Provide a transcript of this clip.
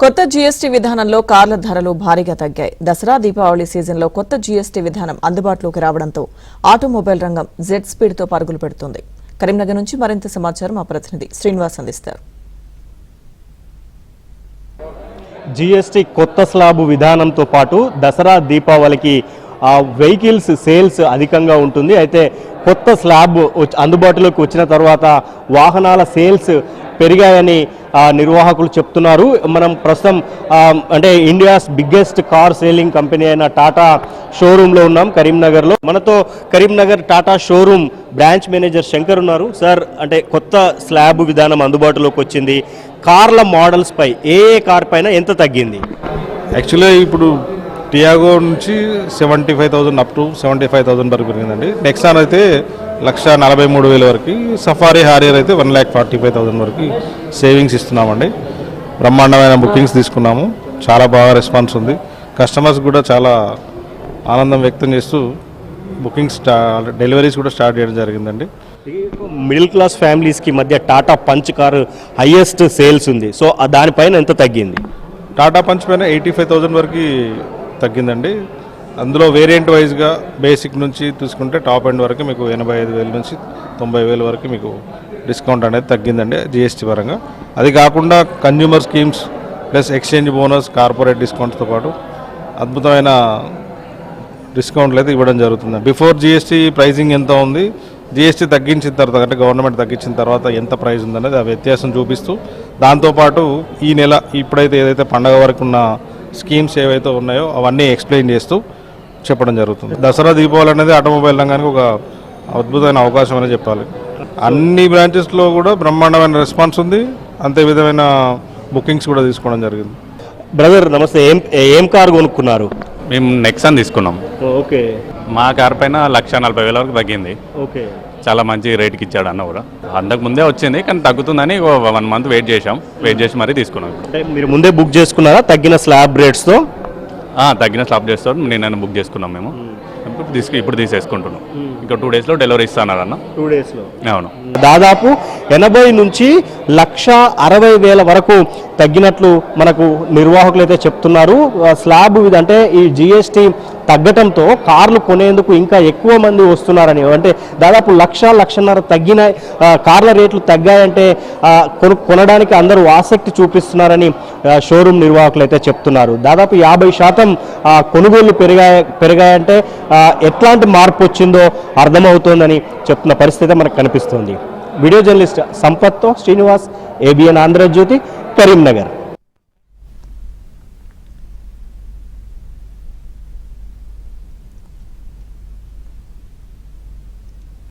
కొత్త జీఎస్టీ విధానంలో కార్ల ధరలు భారీగా తగ్గాయి. దసరా దీపావళి సీజన్లో కొత్త జీఎస్టీ విధానం అందుబాటులోకి రావడంతో ఆటోమొబైల్ రంగం జెడ్ స్పీడ్తో పరుగులు పెడుతోంది. కరీంనగర్ నుంచి మరింత సమాచారం మా ప్రతినిధి శ్రీనివాస్ అందిస్తారు. జీఎస్టీ కొత్త స్లాబ్ విధానంతో పాటు దసరా దీపావళికి వెహికల్స్ సేల్స్ అధికంగా ఉంటుంది. అయితే కొత్త స్లాబ్ అందుబాటులోకి వచ్చిన తర్వాత వాహనాల సేల్స్ పెరిగాయని నిర్వాహకులు చెప్తున్నారు. మనం ప్రస్తుతం అంటే India's biggest car selling company అయిన టాటా షోరూంలో ఉన్నాం కరీంనగర్లో. మనతో Karimnagar Tata showroom branch manager Shankar ఉన్నారు. సార్, అంటే కొత్త స్లాబ్ విధానం అందుబాటులోకి వచ్చింది, కార్ల మోడల్స్ పై ఏ కార్ పైన ఎంత తగ్గింది? యాక్చువల్గా ఇప్పుడు టియాగో నుంచి 75,000 అప్ టు 75,000 వరకు పెరిగిందండి. నెక్సాన్ అయితే 1,43,000 వరకు, సఫారీ హారియర్ అయితే 1,45,000 వరకు సేవింగ్స్ ఇస్తున్నామండి. బ్రహ్మాండమైన బుకింగ్స్ తీసుకున్నాము, చాలా బాగా రెస్పాన్స్ ఉంది. కస్టమర్స్ కూడా చాలా ఆనందం వ్యక్తం చేస్తూ బుకింగ్స్ డెలివరీస్ కూడా స్టార్ట్ చేయడం జరిగిందండి. మిడిల్ క్లాస్ ఫ్యామిలీస్కి మధ్య Tata punch car highest sales ఉంది. సో దానిపైన ఎంత తగ్గింది? టాటా పంచ్ పైన 85,000 వరకు తగ్గిందండి. అందులో వేరియంట్ వైజ్గా బేసిక్ నుంచి తీసుకుంటే టాప్ ఎండ్ వరకు మీకు 85,000 నుంచి 90,000 వరకు మీకు డిస్కౌంట్ అనేది తగ్గిందండి జిఎస్టీ పరంగా. అది కాకుండా consumer schemes plus exchange bonus, corporate డిస్కౌంట్స్తో పాటు అద్భుతమైన డిస్కౌంట్లు అయితే ఇవ్వడం జరుగుతుంది. బిఫోర్ జిఎస్టీ ప్రైజింగ్ ఎంత ఉంది, జిఎస్టీ తగ్గించిన తర్వాత అంటే గవర్నమెంట్ తగ్గించిన తర్వాత ఎంత ప్రైస్ ఉందనేది ఆ వ్యత్యాసం చూపిస్తూ, దాంతోపాటు ఈ నెల ఇప్పుడైతే ఏదైతే పండగ వరకు ఉన్న స్కీమ్స్ ఏవైతే ఉన్నాయో అవన్నీ ఎక్స్ప్లెయిన్ చేస్తూ చెప్పడం జరుగుతుంది. దసరా దీపావళి అనేది ఆటోమొబైల్ రంగానికి ఒక అద్భుతమైన అవకాశం అని చెప్పాలి. అన్ని బ్రాంచెస్లో కూడా బ్రహ్మాండమైన రెస్పాన్స్ ఉంది, అంతే విధమైన బుకింగ్స్ కూడా తీసుకోవడం జరిగింది. బ్రదర్ నమస్తే, ఏం కారు కొనుక్కున్నారు? మేము నెక్సాన్ తీసుకున్నాం. ఓకే. మా కార్ పైన 1,40,000 వరకు తగ్గింది. ఓకే, చాలా మంచి రేట్కి ఇచ్చాడు అన్న కూడా. అంతకు ముందే వచ్చింది కానీ తగ్గుతుందని 1 మంత్ వెయిట్ చేసి మరీ తీసుకున్నాం. అంటే మీరు ముందే బుక్ చేసుకున్నారా తగ్గిన స్లాబ్ రేట్స్తో? తగ్గిన స్లాబ్ చేస్తాడు, నేను బుక్ చేసుకున్నాం. మేము ఇప్పుడు తీసేసుకుంటున్నాం. ఇంకా 2 డేస్లో డెలివరీ ఇస్తాను అన్న. 2 డేస్లో? అవును. దాదాపు 80 నుంచి 1,60,000 వరకు తగ్గినట్లు మనకు నిర్వాహకులు అయితే చెప్తున్నారు. స్లాబ్ అంటే ఈ జిఎస్టీ తగ్గటంతో కార్లు కొనేందుకు ఇంకా ఎక్కువ మంది వస్తున్నారని, అంటే దాదాపు 1,00,000-1,50,000 తగ్గిన కార్ల రేట్లు తగ్గాయంటే కొనడానికి అందరూ ఆసక్తి చూపిస్తున్నారని షోరూమ్ నిర్వాహకులు అయితే చెప్తున్నారు. దాదాపు 50% కొనుగోళ్లు పెరిగాయంటే ఎట్లాంటి మార్పు వచ్చిందో అర్థమవుతోందని చెప్తున్న పరిస్థితి మనకు కనిపిస్తుంది. వీడియో జర్నలిస్ట్ సంపత్తో శ్రీనివాస్, ABN ఆంధ్రజ్యోతి, కరీంనగర్.